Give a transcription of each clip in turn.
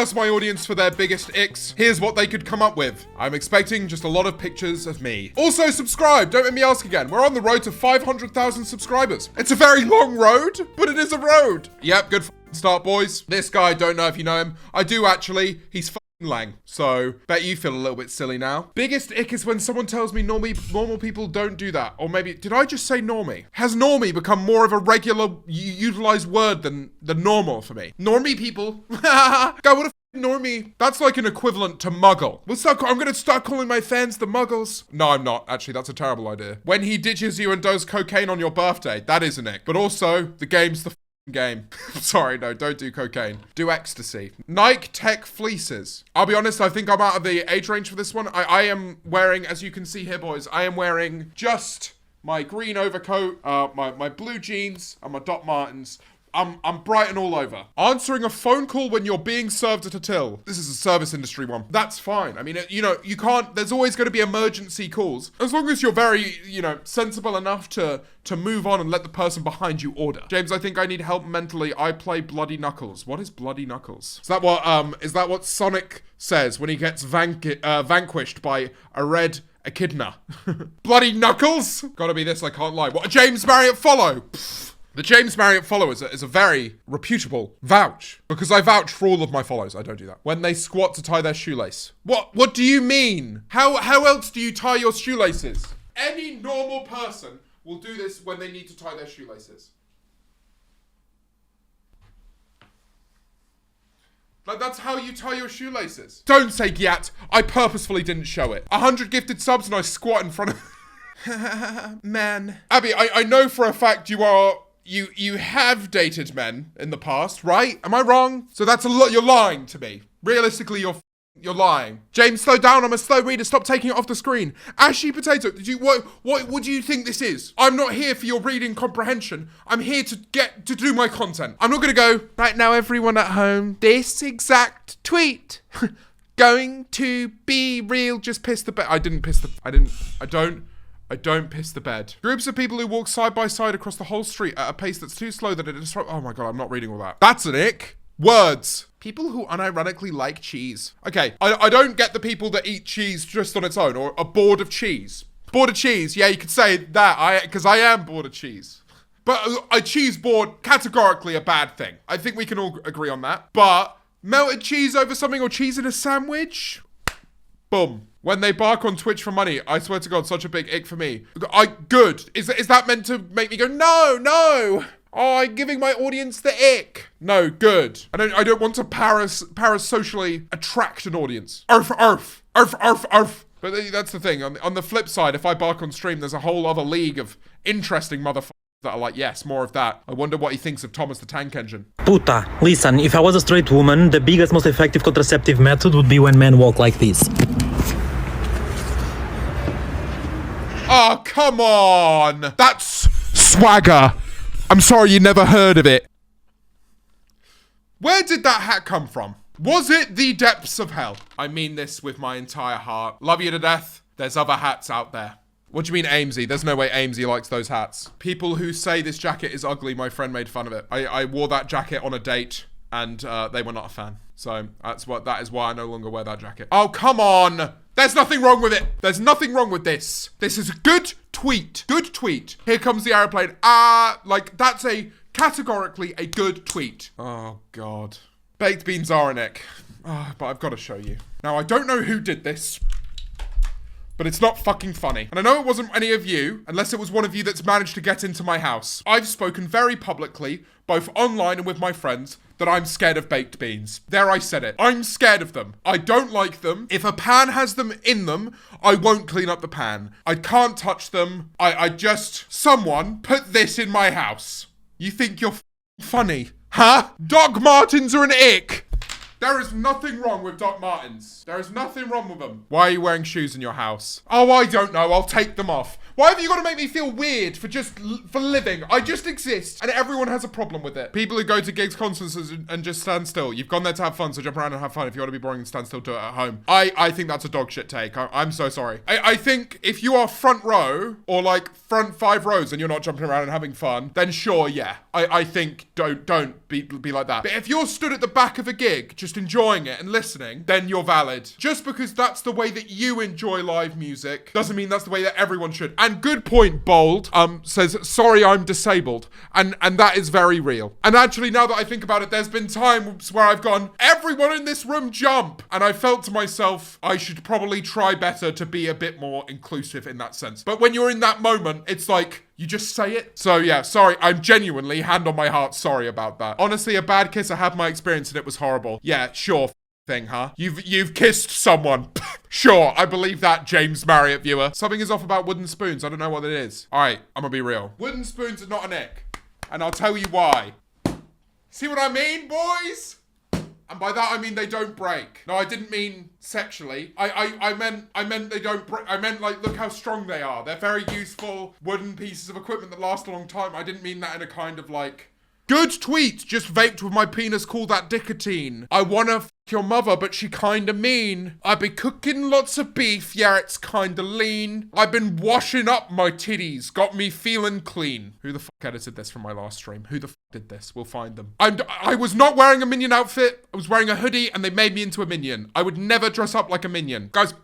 asked my audience for their biggest icks. Here's what they could come up with. I'm expecting just a lot of pictures of me. Also, subscribe. Don't make me ask again. We're on the road to 500,000 subscribers. It's a very long road, but it is a road. Yep, good start, boys. This guy, don't know if you know him. I do actually. He's Lang. So, bet you feel a little bit silly now. Biggest ick is when someone tells me normal people don't do that. Or maybe, did I just say normie? Has normie become more of a regular utilized word than normal for me? Normie people. God, what a normie. That's like an equivalent to muggle. I'm gonna start calling my fans the muggles. No, I'm not. Actually, that's a terrible idea. When he ditches you and does cocaine on your birthday, that is an ick. But also, the game's the game. Sorry, no, don't do cocaine. Do ecstasy. Nike Tech fleeces. I'll be honest, I think I'm out of the age range for this one. I am wearing, as you can see here, boys, I am wearing just my green overcoat, my blue jeans, and my Doc Martens. I'm bright and all over. Answering a phone call when you're being served at a till. This is a service industry one. That's fine. I mean, you know, you can't, there's always going to be emergency calls. As long as you're very, you know, sensible enough to move on and let the person behind you order. James, I think I need help mentally. I play Bloody Knuckles. What is Bloody Knuckles? Is that what Sonic says when he gets vanquished by a red echidna? Bloody Knuckles? Gotta be this, I can't lie. What, a James Marriott follow? Pfft. The James Marriott follow is a very reputable vouch. Because I vouch for all of my follows. I don't do that. When they squat to tie their shoelace. What do you mean? How else do you tie your shoelaces? Any normal person will do this when they need to tie their shoelaces. Like, that's how you tie your shoelaces. Don't say gyat. I purposefully didn't show it. 100 gifted subs and I squat in front of... Man. Abby, I know for a fact you have dated men in the past, right? Am I wrong? So that's a lot. You're lying to me. Realistically, you're lying. James, slow down. I'm a slow reader. Stop taking it off the screen. Ashy potato. What do you think this is? I'm not here for your reading comprehension. I'm here to do my content. I'm not gonna go, right now everyone at home, this exact tweet going to be real. Just piss the bed. I don't piss the bed. Groups of people who walk side by side across the whole street at a pace that's too slow that it disrupts. Oh my God, I'm not reading all that. That's an ick. Words. People who unironically like cheese. Okay, I don't get the people that eat cheese just on its own or are bored of cheese. Bored of cheese, yeah, you could say that, because I am bored of cheese. But a cheese board, categorically a bad thing. I think we can all agree on that. But melted cheese over something or cheese in a sandwich? Boom. When they bark on Twitch for money, I swear to God, such a big ick for me. Good. Is that meant to make me go, no? Oh, I'm giving my audience the ick. No, good. I don't want to parasocially attract an audience. Arf. But that's the thing. On the flip side, if I bark on stream, there's a whole other league of interesting motherfuckers that are like, yes, more of that. I wonder what he thinks of Thomas the Tank Engine. Puta, listen, if I was a straight woman, the biggest, most effective contraceptive method would be when men walk like this. Oh, come on. That's swagger. I'm sorry you never heard of it. Where did that hat come from? Was it the depths of hell? I mean this with my entire heart. Love you to death. There's other hats out there. What do you mean Amesy? There's no way Amesy likes those hats. People who say this jacket is ugly, my friend made fun of it. I wore that jacket on a date and they were not a fan. So that is why I no longer wear that jacket. Oh, come on. There's nothing wrong with it. There's nothing wrong with this. This is a good tweet. Good tweet. Here comes the airplane. That's categorically a good tweet. Oh, God. Baked beans are an ick. But I've got to show you. Now, I don't know who did this, but it's not fucking funny. And I know it wasn't any of you, unless it was one of you that's managed to get into my house. I've spoken very publicly, both online and with my friends, that I'm scared of baked beans. There, I said it. I'm scared of them. I don't like them. If a pan has them in them, I won't clean up the pan. I can't touch them. Someone put this in my house. You think you're funny? Huh? Doc Martens are an ick. There is nothing wrong with Doc Martens. There is nothing wrong with them. Why are you wearing shoes in your house? Oh, I don't know. I'll take them off. Why have you got to make me feel weird for living? I just exist, and everyone has a problem with it. People who go to gigs, concerts, and just stand still. You've gone there to have fun, so jump around and have fun. If you want to be boring and stand still, do it at home. I think that's a dog shit take. I'm so sorry. I think if you are front row, or like front 5 rows, and you're not jumping around and having fun, then sure, yeah. I think don't be like that. But if you're stood at the back of a gig, just enjoying it and listening, then you're valid. Just because that's the way that you enjoy live music, doesn't mean that's the way that everyone should. And good point, Bold, says, sorry, I'm disabled. And that is very real. And actually, now that I think about it, there's been times where I've gone, everyone in this room jump. And I felt to myself, I should probably try better to be a bit more inclusive in that sense. But when you're in that moment, it's like, you just say it. So yeah, sorry, I'm genuinely, hand on my heart, sorry about that. Honestly, a bad kiss, I had my experience and it was horrible. Yeah, sure. Thing, huh? You've kissed someone. Sure, I believe that, James Marriott viewer. Something is off about wooden spoons. I don't know what it is. All right, I'm gonna be real. Wooden spoons are not an ick, and I'll tell you why. See what I mean, boys? And by that I mean they don't break. No, I didn't mean sexually. I meant they don't break. I meant like, look how strong they are. They're very useful wooden pieces of equipment that last a long time. I didn't mean that in a kind of like, good tweet, just vaped with my penis, call that dickatine. I wanna f your mother, but she kinda mean. I be cooking lots of beef, yeah, it's kinda lean. I've been washing up my titties, got me feeling clean. Who the fuck edited this from my last stream? Who the fuck did this? We'll find them. I was not wearing a minion outfit. I was wearing a hoodie and they made me into a minion. I would never dress up like a minion. Guys,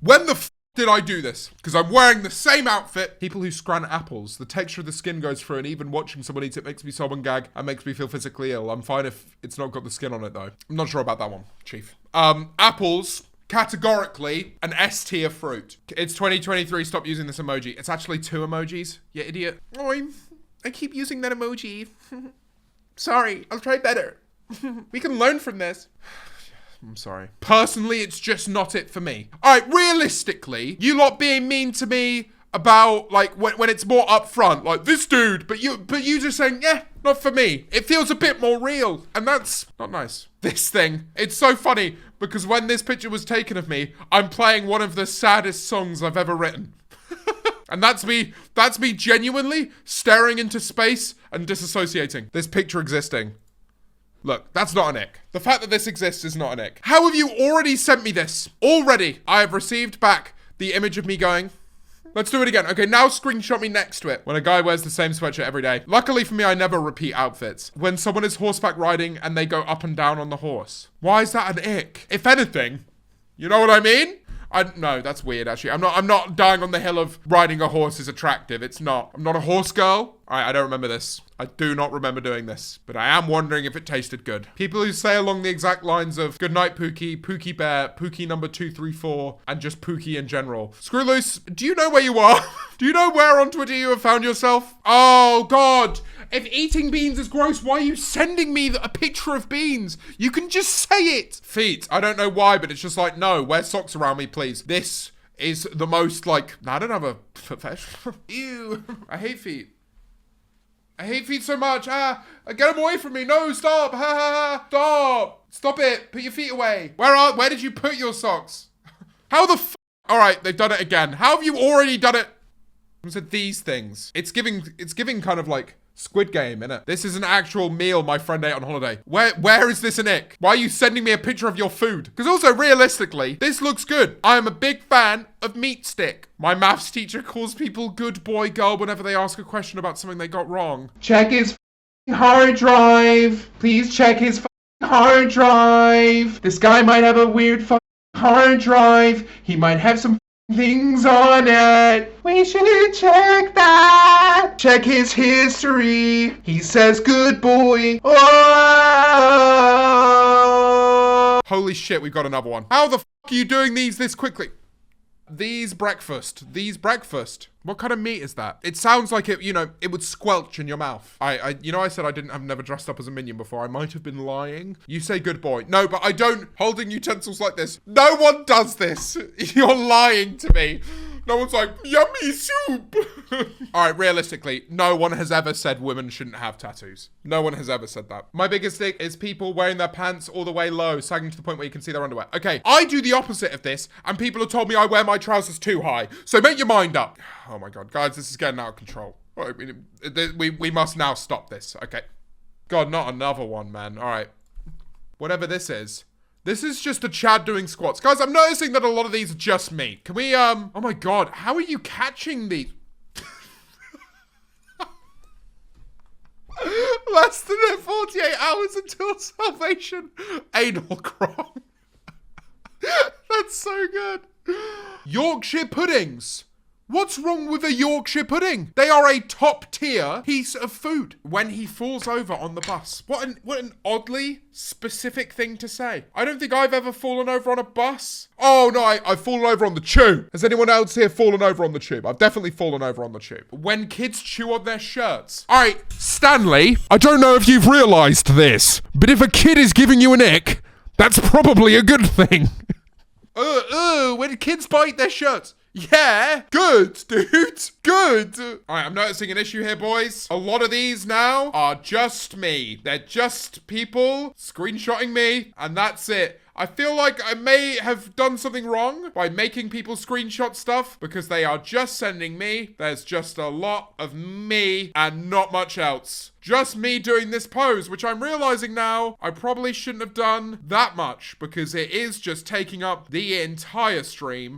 when the f did I do this? Because I'm wearing the same outfit. People who scran apples, the texture of the skin goes through, and even watching someone eat it makes me sob and gag and makes me feel physically ill. I'm fine if it's not got the skin on it though. I'm not sure about that one, Chief. Apples, categorically, an S tier fruit. It's 2023, stop using this emoji. It's actually 2 emojis, you idiot. Oh, I keep using that emoji. Sorry, I'll try better. We can learn from this. I'm sorry. Personally, it's just not it for me. All right, realistically, you lot being mean to me about like when it's more upfront, like this dude, but you just saying, yeah, not for me. It feels a bit more real, and that's not nice. This thing, it's so funny because when this picture was taken of me, I'm playing one of the saddest songs I've ever written. And that's me genuinely staring into space and disassociating. This picture existing. Look, that's not an ick. The fact that this exists is not an ick. How have you already sent me this? Already, I have received back the image of me going, let's do it again. Okay, now screenshot me next to it. When a guy wears the same sweatshirt every day. Luckily for me, I never repeat outfits. When someone is horseback riding and they go up and down on the horse. Why is that an ick? If anything, you know what I mean? No, that's weird actually. I'm not dying on the hill of riding a horse is attractive. It's not. I'm not a horse girl. I don't remember this. I do not remember doing this, but I am wondering if it tasted good. People who say along the exact lines of good night Pookie, Pookie Bear, Pookie number 234, and just Pookie in general. Screw loose, do you know where you are? Do you know where on Twitter you have found yourself? Oh God, if eating beans is gross, why are you sending me a picture of beans? You can just say it. Feet, I don't know why, but it's just like, no, wear socks around me, please. This is the most like, I don't have a professional. Ew, I hate feet. I hate feet so much. Get them away from me. No, stop. Stop. Stop it. Put your feet away. Where did you put your socks? How the f? All right, they've done it again. How have you already done it? I said these things. It's giving kind of like Squid Game, innit? This is an actual meal my friend ate on holiday. Where is this an ick? Why are you sending me a picture of your food? Because also, realistically, this looks good. I am a big fan of meat stick. My maths teacher calls people good boy, girl whenever they ask a question about something they got wrong. Check his hard drive. Please check his hard drive. This guy might have a weird hard drive. He might have some things on it. We should check that. Check his history. He says good boy. Oh! Holy shit, we've got another one. How the f are you doing these this quickly? These breakfast. What kind of meat is that? It sounds like it, it would squelch in your mouth. I said I've never dressed up as a minion before. I might have been lying. You say good boy. No, but I don't. Holding utensils like this. No one does this. You're lying to me. No one's like, yummy soup. All right, realistically, no one has ever said women shouldn't have tattoos. No one has ever said that. My biggest thing is people wearing their pants all the way low, sagging to the point where you can see their underwear. Okay, I do the opposite of this, and people have told me I wear my trousers too high. So make your mind up. Oh my God, guys, this is getting out of control. All right, we must now stop this, okay? God, not another one, man. All right. Whatever this is. This is just a Chad doing squats. Guys, I'm noticing that a lot of these are just me. Can we, oh my God, how are you catching these? Less than 48 hours until salvation. Anal crop. That's so good. Yorkshire puddings. What's wrong with a Yorkshire pudding? They are a top tier piece of food. When he falls over on the bus. What an oddly specific thing to say. I don't think I've ever fallen over on a bus. Oh no, I've fallen over on the tube. Has anyone else here fallen over on the tube? I've definitely fallen over on the tube. When kids chew on their shirts. All right, Stanley, I don't know if you've realized this, but if a kid is giving you an ick, that's probably a good thing. When kids bite their shirts. Yeah, good, dude, good. All right, I'm noticing an issue here, boys. A lot of these now are just me. They're just people screenshotting me, and that's it. I feel like I may have done something wrong by making people screenshot stuff because they are just sending me. There's just a lot of me and not much else. Just me doing this pose, which I'm realizing now I probably shouldn't have done that much because it is just taking up the entire stream.